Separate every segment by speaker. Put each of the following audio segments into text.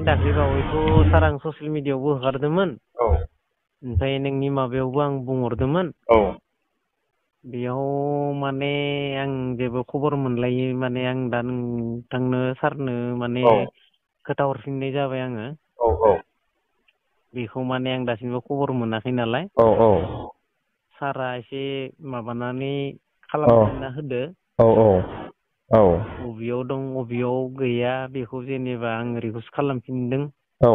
Speaker 1: दाख्लै बावैथ' सार आं ससियेल मिडियायावबो हगारदोंमोन।
Speaker 2: औ
Speaker 1: ओमफ्राय नोंनि माबायावबो आं बुंहरदोंमोन।
Speaker 2: औ
Speaker 1: बेयाव माने आं जेबो खबर मोनलायै माने आं दा नोंथांनो सारनो माने
Speaker 2: औ
Speaker 1: खोथा हरफिननाय जाबाय आङो।
Speaker 2: औ औ
Speaker 1: बेखौ माने आं दासिमबो खबर मोनाखै नालाय।
Speaker 2: औ औ
Speaker 1: सारा एसे माबानानै
Speaker 2: औ
Speaker 1: खालामफिनना होदो।
Speaker 2: औ औ
Speaker 1: बबेयाव दं बबेयाव गैया बेखौ जेनेबा आं रिकुवेस्ट खालामफिनदों।
Speaker 2: औ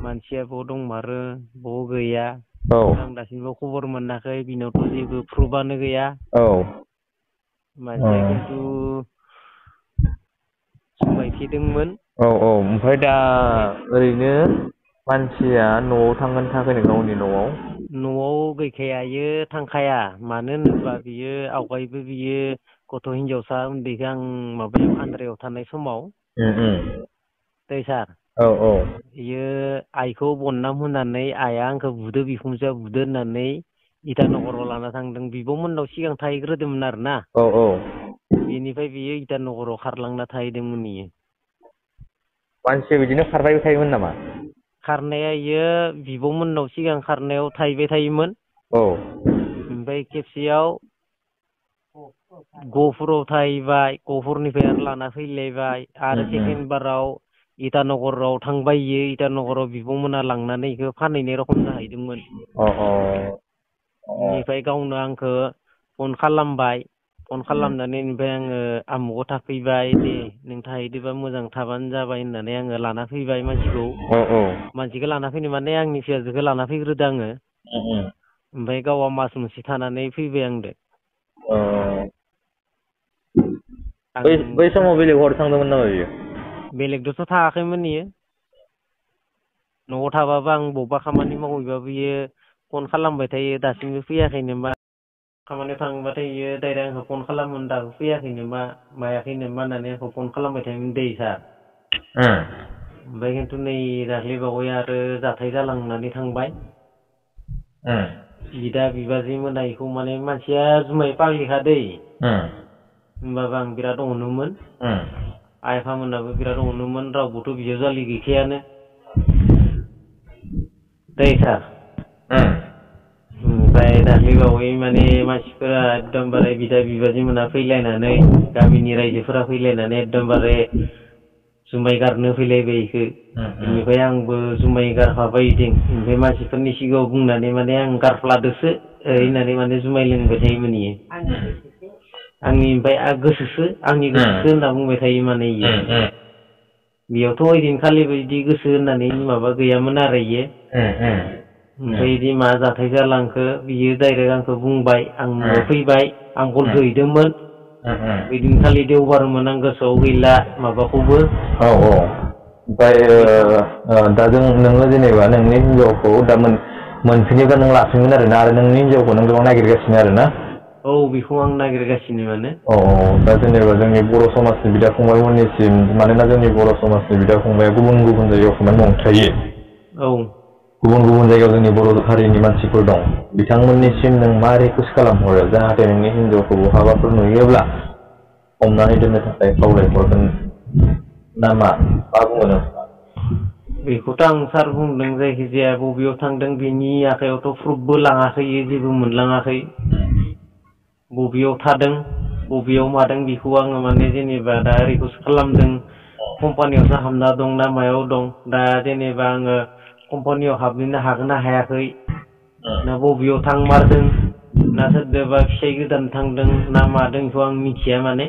Speaker 1: मानसिया बाव दंमारो बाव गैया
Speaker 2: औ
Speaker 1: आं दासिमबो खबर मोनाखै बिनावथ' जेबो प्रुफआनो गैया।
Speaker 2: औ
Speaker 1: मानसिया खिन्थु जुमाय फेदोंमोन।
Speaker 2: औ औ ओमफ्राय दा ओरैनो मानसिया न'आव थांगोन थाङाखै गावनि न'आव?
Speaker 1: न'आव गैखाया इयो थांखाया मानो होनोब्ला बियो आवगायबो बियो गथ' हिनजावसा उन्दैखौ आं माबायाव आन्दारायाव थानाय समाव दै सार
Speaker 2: औ औ
Speaker 1: बियो आइखौ बननाम होनानै आइआ आंखौ बुदो बिखुनजोआ बुदो होननानै इटानगराव लाना थांदों बिब' मोननाव सिगां थाहैग्रोदोंमोन आरो ना।
Speaker 2: औ औ
Speaker 1: बेनिफ्राय बियो इटानगराव खारलांना थाहैदोंमोन इयो।
Speaker 2: मानसिया बिदिनो खारबायल थायोमोन नामा?
Speaker 1: खारनाया इयो बिब'मोननाव सिगां खारनायाव थाहैबाय थायोमोन।
Speaker 2: औ
Speaker 1: ओमफ्राय खेबसेयाव गहपुराव थाहैबाय गहपुरनिफ्राय आरो लाना फैलायबाय आरो सेकेन्ड बाराव इटानगराव थांबाय इयो इटानगराव बिब'मोना लांनानै बेखौ फानहैनाय रखम जाहैदोंमोन।
Speaker 2: अ अ
Speaker 1: बेनिफ्राय गावनो आंखौ फन खालामबाय। फन खालामनानै ओमफ्राय आङो आमुगाव थाफैबाय दे नों थाहैदोबा मोजां थाबानो जाबाय होननानै आङो लाना फैबाय मानसिखौ।
Speaker 2: औ औ
Speaker 1: मानसिखौ लाना फैनो माने आंनि फिसाजोखौ लाना फैग्रोदो आङो। ओमफ्राय गावहा मास मोनसे थानानै फैबाय आंदो। आं
Speaker 2: बै समाव बेलेग हर थांदोंमोन नामा बियो?
Speaker 1: बेलेगदोथ' थाङाखैमोन इयो। न'आव थाबाबो आं बबेबा खामानि मावहैबाबो बियो फन खालामबाय थायो दासिमबो फैयाखै नामा? खामानियाव थांबाथाय इयो डाइरेक्ट आंखौ फन खालामोमोन दाबो फैयाखै नामा मायाखै नामा होननानै आंखौ फन खालामबाय थायोमोन दै सार। ओमफ्राय खिन्थु नै दाख्लैबावै आरो जाथाय जालांनानै थांबाय। बिदा बिबाजै मोना इखौ माने मानसिया जुमाय फाग्लिखा दै। होमबाबो आं बिराद अनोमोन। आइ आफामोनाबो बिराद अनोमोन रावबोथ' बिजावजालि गैखायानो। दै सार। ओमफ्राय दाख्लैबावै माने मानसिफोरा एकदमबारे बिदा बिबाजै मोना फैलायनानै गामिनि रायजोफोरा फैलायनानै एकदमबारे जुमाय गारनो फैलायबाय इखो। बेनिफ्राय आंबो जुमाय गारफाबाय इदों ओमफ्राय मानसिफोरनि सिगाङाव बुंनानै माने आं गारफ्लादोसो ओरै होननानै माने जुमाय लोंबाय थायोमोन इयो। आंनि ओमफ्राय गोसोसो आंनि गोसोसो होनना बुंबाय थायो माने इयो। बेयावथ' ओइदिनखालिबो बिदि गोसो होननानै माबा गैयामोन आरो इयो। ओमफ्राय बिदि मा जाथाय जालांखो बियो डाइरेक्ट आंखौ बुंबाय आं न'आव फैबाय आं बलखो हैदोंमोन। ओइदिनखालि देवबारमोन आं गोसोआव गैला माबाखौबो।
Speaker 2: औ औ ओमफ्राय दा नोङो जेनेबा नोंनि हिनजावखौ दा मोनफिनोबा नों लाफिनगोन आरोना आरो नोंनि हिनजावखौ नों गोबां नागिरगासिनो आरोना?
Speaker 1: औ बेखौ आं नागिरगासिनो माने।
Speaker 2: औ दा जेनेबा जोंनि बर' समाजनि बिदा फंबायमोननिसिम मानोना जोंनि बर' समाजनि बिदा फंबाया गुबुन गुबुन जायगायाव खामानि मावनो थायो।
Speaker 1: औ
Speaker 2: गुबुन गुबुन जायगायाव जोंनि बर' हारिनि मानसिफोर दं बिथांमोननिसिम नों मा रिकुवेस्ट खालामहरो जाहाथे नोंनि हिनजावखौ बहाबाफोर नुयोब्ला हमनानै दोननो थाखाय खावलायहरगोन ना मा बुङो नोंथाङा?
Speaker 1: बेखौथ' आं सार बुंदों जायखिजाया बबेयाव थांदों बेनि आखाइयावथ' प्रुफबो लाङाखै जेबो मोनलाङाखै। बबेयाव थादों बबेयाव मादों बेखौ आङो माने जेनेबा दा रिकुवेस्ट खालामदों। कम्पानियावसो हाबना दं ना मायाव दं दा जेनेबा आङो कम्पानियाव हाबहैनो हागोन ना हायाखै ना बबेयाव थांमारदों ना सोरदोबा फिसाय गोदान थांदों ना मादों बेखौ आं मिथिया माने।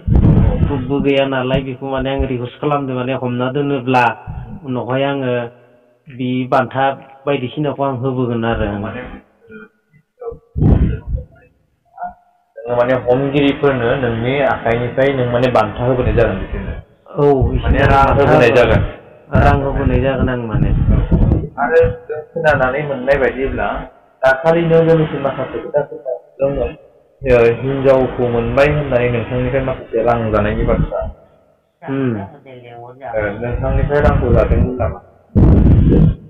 Speaker 1: प्रुफबो गैया नालाय बेखौ माने आं रिकुवेस्ट खालामदों माने हमना दोनोब्ला उनावहाय आङो बे बान्था बायदिसिनाखौ आं होबोगोन आरो आं।
Speaker 2: नोङो माने हमगिरिफोरनो नोंनि आखाइनिफ्राय नों माने बान्था होबोनाय जागोन बिसोरनो।
Speaker 1: औ
Speaker 2: माने
Speaker 1: बिसोरनो
Speaker 2: रां
Speaker 1: बान्था
Speaker 2: होबोनाय
Speaker 1: होगोन
Speaker 2: जागोन।
Speaker 1: रां होबोनाय जागोन आं माने।
Speaker 2: आरो जों खोनानानै मोननाय बायदिब्ला दाखालिनो जोंनिसिम माखासे खोथा दंमोन। हिनजावखौ मोनबाय होननानै नोंथांनिफ्राय माखासे रां जानायनि बाथ्रा। नोंथांनिफ्राय रांखौ जादोंमोन नामा?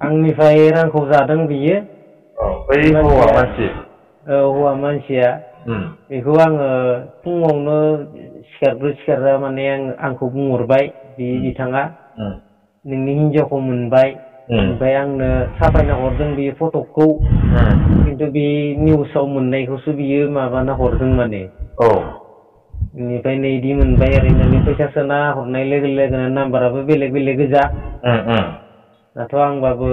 Speaker 1: आंनिफ्राय रांखौ जादों बियो।
Speaker 2: औ बै
Speaker 1: बे
Speaker 2: हौवा
Speaker 1: मानसिया
Speaker 2: मानसि
Speaker 1: औ हौवा मानसिया बेखौ आङो फुङावनो सिखारग्रो माने आंखौ बुंहरबाय बे बिथाङा। नोंनि हिनजावखौ मोनबाय ओमफ्राय आंनो साफायना हरदों बे फटकखौ खिन्थु बे निउसाव मोननायखौसो बियो माबाना हरदों माने बेनिफ्राय नै इदि मोनबाय ओरैनो फैसा सोना हरनाय लोगो लोगोनो नाम्बाराबो बेलेग बेलेग गोजा दाथ' आंबाबो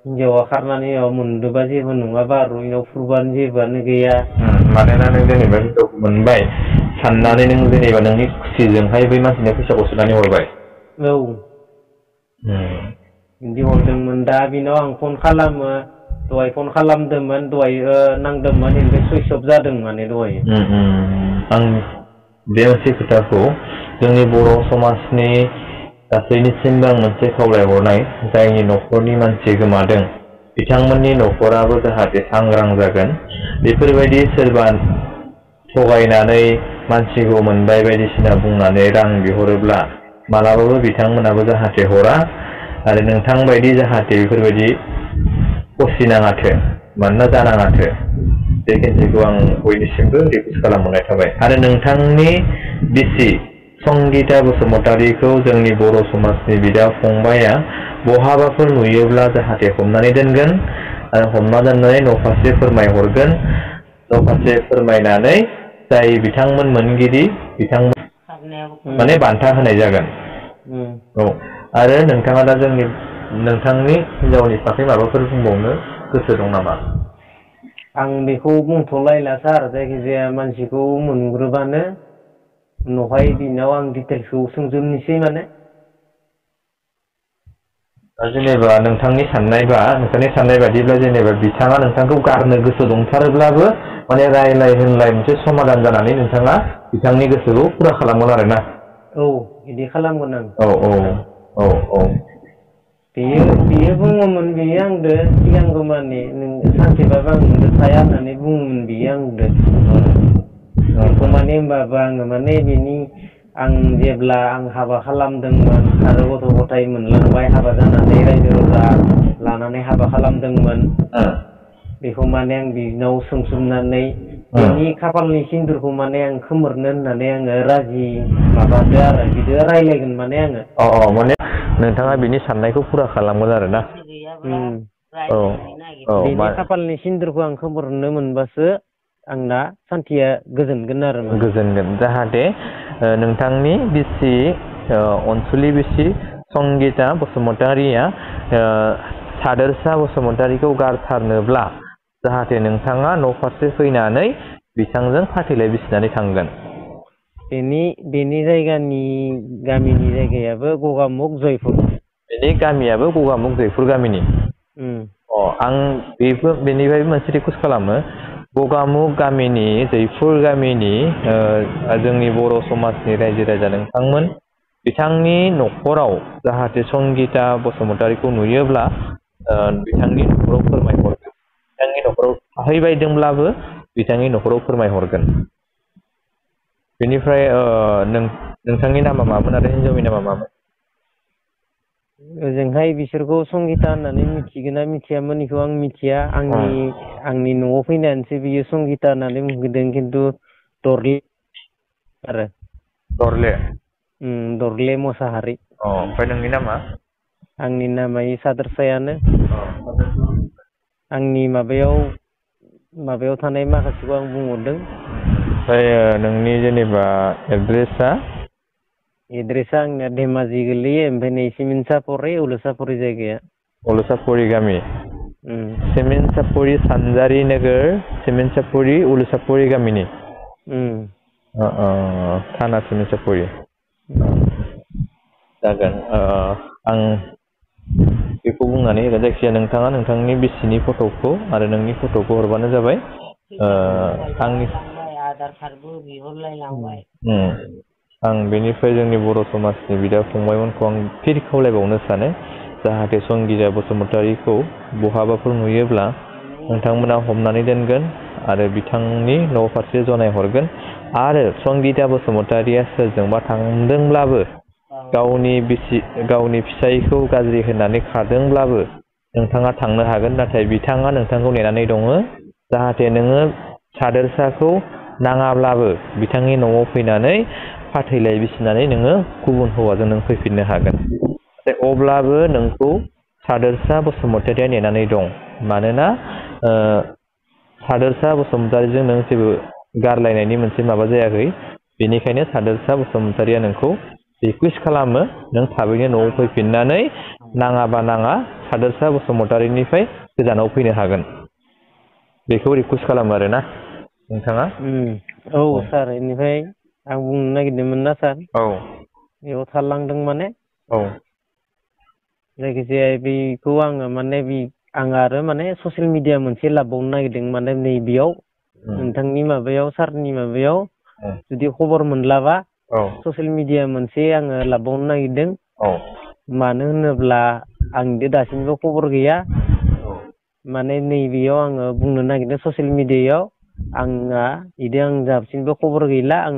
Speaker 1: हिनजावा खारनानै मोनदोबा जेबो नङाबा आरो इनाव फुरबानो जेबोआनो गैया
Speaker 2: मानोना नों जेनेबा हिनजावखौ मोनबाय साननानै नों जेनेबा नोंनि खुसिजोंहाय बै मानसिनो फैसाखौ सोनानै हरबाय
Speaker 1: औ बिदि हरदोंमोन दा बिनाव आं फन खालामो दहाय फन खालामदोंमोन दहाय नांदोंमोन ओमफ्राय सुइस अफ जादों माने दहाय
Speaker 2: आं बे मोनसे खोथाखौ जोंनि बर' समाजनि गासैनिसिमबो आं मोनसे खावलायहरनाय जायनि न'खरनि मानसि गोमादों बिथांमोननि न'खराबो जाहाथे सांग्रां जागोन बेफोरबायदि सोरबा थगायनानै मानसिखौ मोनबाय बायदिसिना बुंनानै रां बिहरोब्ला मालाबाबो बिथांमोनाबो जाहाथे हरा आरो नोंथां बायदि जाहाथे बेफोरबायदि फसिनाङाथो मानोना जानाङाथो बे खेनसेखौ आं बयनिसिमबो रिकुवेस्ट खालामहरनाय थाबाय आरो नोंथांनि बिसि संगिता बसुमतारीखौ जोंनि बर' समाजनि बिदा फंबाया बहाबाफोर नुयोब्ला जाहाथे हमनानै दोनगोन आरो हमना दोननानै न'फारसे फोरमायहरगोन न'फारसे फोरमायनानै जाय बिथांमोन मोनगिरि बिथांमोन माने बान्था होनाय जागोन आरो नोंथाङा दा नोंथांनि हिनजावनि फारसे माबाफोर बुंबावनो गोसो दं नामा
Speaker 1: आं बेखौ बुंथ'लायला सार जायखिजाया मानसिखौ मोनग्रोबानो उनावहाय बिनाव आं डिटेल्सखौ सोंजोबनोसै माने
Speaker 2: जेनेबा नोंथांनि साननाय बादिब्ला जेनेबा बिथाङा नोंथांखौ गारनो गोसो दंथारोब्लाबो माने रायलाय होनलाय मोनसे समाधान जानानै नोंथाङा बिथांनि गोसोखौ फुरा खालामगोन आरो ना
Speaker 1: औ बिदि खालामगोन आं
Speaker 2: औ
Speaker 1: बेयो बुङोमोन बेयो आंदो सिगांगौ माने नों सानसेबाबो आं नोंजों थाया होननानै बुङोमोन बेयो आंदो बेखौ माने होनबाबो आङो माने आं जेब्ला आं हाबा खालामदोंमोन आरो गथ' गथाय मोनलांबाय हाबा जानानै रायजो राजा लानानै हाबा खालामदोंमोन बेखौ माने आं बिनाव सोंसुमनानै बेनि खाफालनि सिन्दुरखौ माने आं खोमोरनो होननानै आङो राजि माबादो आरो बिदि रायलायगोन माने आङो
Speaker 2: माने नोंथाङा बिनि साननायखौ फुरा खालामगोन आरो ना
Speaker 1: बेनि खाफालनि सिन्दुरखौ आं खोमोरनो मोनबासो आंना सान्थिया गोजोनगोन आरो
Speaker 2: जाहाथे नोंथांनि बिसि अनसुलि बिसि संगिता बसुमतारीया सादोरसा बसुमतारीखौ गारथारनोब्ला जाहाथे नोंथाङा न' फारसे फैनानै बिथांजों फाथैलाय बिसिनानै थांगोन
Speaker 1: बेनि गामिनि जायगायाबो गगामुग जयपुर
Speaker 2: बेनि गामियाबो गगामुग जयपुर गामिनि आं बेनिफ्रायबो मोनसे रिकुवेस्ट खालामो गगामुग गामिनि जयपुर गामिनि जोंनि बर' समाजनि रायजो राजा नोंथांमोन बिथांनि न'खराव जाहाथे संगिता बसुमतारीखौ नुयोब्ला बिथांनि न'खराव फोरमायहरगोन बिथांनि न'खराव थाहैबायदोंब्लाबो बिथांनि न'खराव फोरमायहरगोन बेनिफ्राय नोंथांनि नामा मामोन आरो हिनजावनि नामा मामोन
Speaker 1: ओजोंहाय बिसोरखौ संगिता होननानै मिथिगोन ना मिथियामोन बेखौ आं मिथिया आंनि न'आव फैनानैसो बियो संगिता होननानै बुंदों खिन्थु दरले मोसाहारि
Speaker 2: ओमफ्राय नोंनि नामा
Speaker 1: आंनि नामा सादोरसायानो आंनि माबायाव थानाय माखासेखौ आं बुंहरदों
Speaker 2: ओमफ्राय नोंनि जेनेबा
Speaker 1: एड्रेसा आंनिया धेमाजि गोलैयो ओमफ्राय नै सिमिनसापरि उलुसापरि जायगाया
Speaker 2: उलुसापरि गामि सिमिनसापरि सानजारि नोगोर सिमिनसापरि उलुसापरि गामिनि थाना सिमिनसापरि जागोन आं बेखौ बुंनानै होगोन जायखिजाया नोंथाङा नोंथांनि बिसिनि फट'खौ आरो नोंनि फट'खौ हरबानो जाबाय
Speaker 1: आधार कार्डबो बिहरलायलांबाय
Speaker 2: आं बेनिफ्राय जोंनि बर' समाजनि बिदा फंबायमोनखौ आं फिन खावलायबावनो सानो जाहाथे संगिता बसुमतारीखौ बहाबाफोर नुयोब्ला नोंथांमोना हमनानै दोनगोन आरो बिथांनि न' फारसे जनायहरगोन आरो संगिता बसुमतारीया सोरजोंबा थांदोंब्लाबो गावनि फिसायखौ गाज्रि होनानै खारदोंब्लाबो नोंथाङा थांनो हागोन नाथाय बिथाङा नोंथांखौ नेनानै दङ जाहाथे नोङो सादोरसाखौ नाङाब्लाबो बिथांनि न'आव फैनानै फाथैलाय बिसिनानै नोङो गुबुन हौवाजों नों फैफिननो हागोन अब्लाबो नोंखौ हादोरसा बसुमतारिया नेनानै दं मानोना हादोरसा बसुमतारिजों नों जेबो गारलायनायनि मोनसे माबा जायाखै बेनिखायनो हादोरसा बसुमतारिया नोंखौ रिकुवेस्ट खालामो नों थाबैनो न'आव फैफिननानै नाङाबा नाङा हादोरसा बसुमतारिनिफ्राय गोजानाव फैनो हागोन बेखौ रिकुवेस्ट खालामो आरोना नोंथाङा
Speaker 1: औ सार बेनिफ्राय आं बुंनो नागिरदोंमोन ना सार
Speaker 2: औ
Speaker 1: बेयाव थालांदों माने
Speaker 2: औ
Speaker 1: जायखिजाया बेखौ आङो माने आं आरो माने ससियेल मिडिया मोनसे लाबावनो नागिरदों माने नैबेयाव नोंथांनि माबायाव सारनि माबायाव जुदि खबर मोनलाबा ससियेल मिडिया मोनसे आङो लाबावनो नागिरदों मानो होनोब्ला आंनिजों दासिमबो खबर गैया माने नैबेयाव आङो बुंनो नागिरदों ससियेल मिडियायाव आंहा बिदि आं दासिमबो खबर गैला आं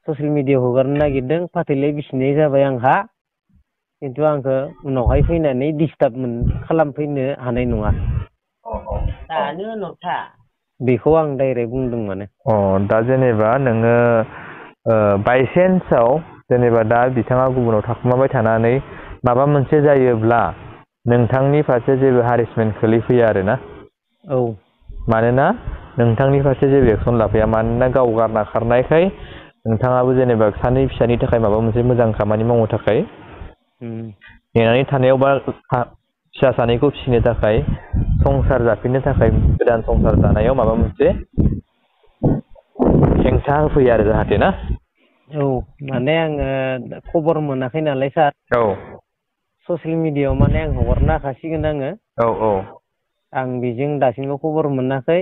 Speaker 1: ससियेल मिडियायाव हगारनो नागिरदों फाथैलाय बिसिनाय जाबाय आंहा खिन्थु आंखौ उनावहाय फैनानै डिस्टार्ब खालामफैनो हानाय नङा बेखौ आं डाइरेक्ट बुंदों माने
Speaker 2: दा जेनेबा नोङो बायसेन्सआव जेनेबा दा बिथाङा गुबुनाव थाखुमाबाय थानानै माबा मोनसे जायोब्ला नोंथांनि फारसे जेबो हारेसमेन्ट खोलैफैया आरोना
Speaker 1: औ
Speaker 2: मानोना नोंथांनि फारसे जेबो एक्सन लाफैया मानोना गाव गारना खारनायखाय नोंथाङाबो जेनेबा सानै फिसानि थाखाय माबा मोनसे मोजां खामानि मावनो थाखाय नेनानै थानायाव बा फिसा सानैखौ फिसिनो थाखाय संसार जाफिननो थाखाय गोदान संसार जानायाव माबा मोनसे हेंथा होफैयो आरो जाहाथे ना
Speaker 1: औ माने आङो खबर मोनाखै नालाय सार ससियेल मिडियायाव माने आं हगारनो हाखासिगोन आङो आं बेजों दासिमबो खबर मोनाखै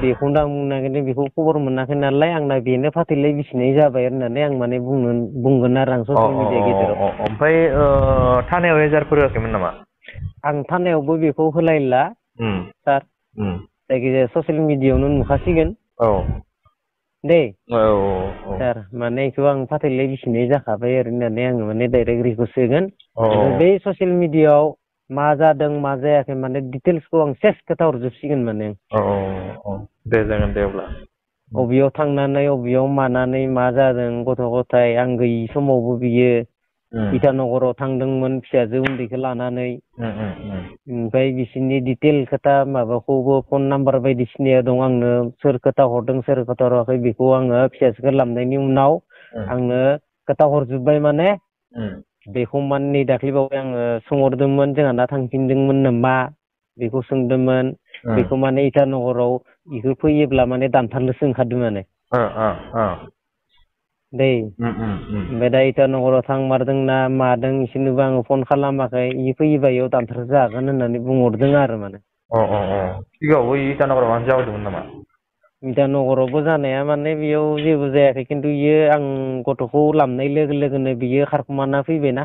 Speaker 1: बेखौनो आं बुंनो नागिरदों बेखौ खबर मोनाखै नालाय आंना बेनो फाथैलाय बिसिनाय जाबाय होननानै आं माने बुंगोन आरो आं ससियेल मिडिया गेजेराव
Speaker 2: ओमफ्राय थानायाव एजारफोर होआखैमोन नामा
Speaker 1: आं थानायावबो बेखौ होलायला सार जायखिजाया ससियेल मिडियायावनो नुखासिगोन दे सार माने बेखौ आं फाथैलाय बिसिनाय जाखाबाय ओरै होननानै आङो माने डाइरेक्ट रिकुवेस्ट होगोन ओमफ्राय बै ससियेल मिडियायाव मा जादों मा जायाखै माने डिटेल्सखौ आं सेस खोथा हरजोबसिगोन माने
Speaker 2: दे जागोन दे अब्ला
Speaker 1: अबेयाव थांनानै अबेयाव मानानै मा जादों गथ' गथाय आं गैयि समावबो बियो इटानगराव थांदोंमोन फिसाजो उन्दैखौ लानानै ओमफ्राय बिसोरनि डिटेल खोथा माबाखौबो फन नाम्बार बायदिसिनाया दं आंनो सोर खोथा हरदों सोर खोथा हराखै बेखौ आङो फिसाजोखौ लाबोनायनि उनाव आंनो खोथा हरजोब्बाय माने बेखौ माने नै दाख्लैबावै आङो सोंहरदोंमोन जोंहा थांफिनदोंमोन नामा बेखौ सोंदोंमोन बेखौ माने इटानगराव बेखौ फैयोब्ला माने दानथारनोसो ओंखारदों माने दै ओमफ्राय दा इटानगराव थांमारदोंना मादों बिसोरनोबो आङो फन खालामाखै इ फैयोबा इयाव दानथारसो जागोन होननानै बुंहरदों आरो माने
Speaker 2: सिगाङावबो इटानगराव माबा जाबोदोंमोन नामा
Speaker 1: इटानगरावबो जानाया माने बेयाव जेबो जायाखै खिन्थु इयो आं गथ'खौ लाबोनाय लोगो लोगोनो बियो खारखुमाना फैबायना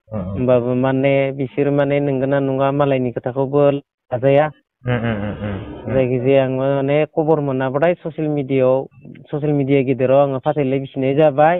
Speaker 1: होमबाबो माने बिसोर माने नंगौना नङा मालायनि खोथाखौबो लाजाया जायखिजाया आं माने खबर मोनाबाथाय ससियेल मिडिया गेजेराव आङो फाथैलाय बिसिनाय जाबाय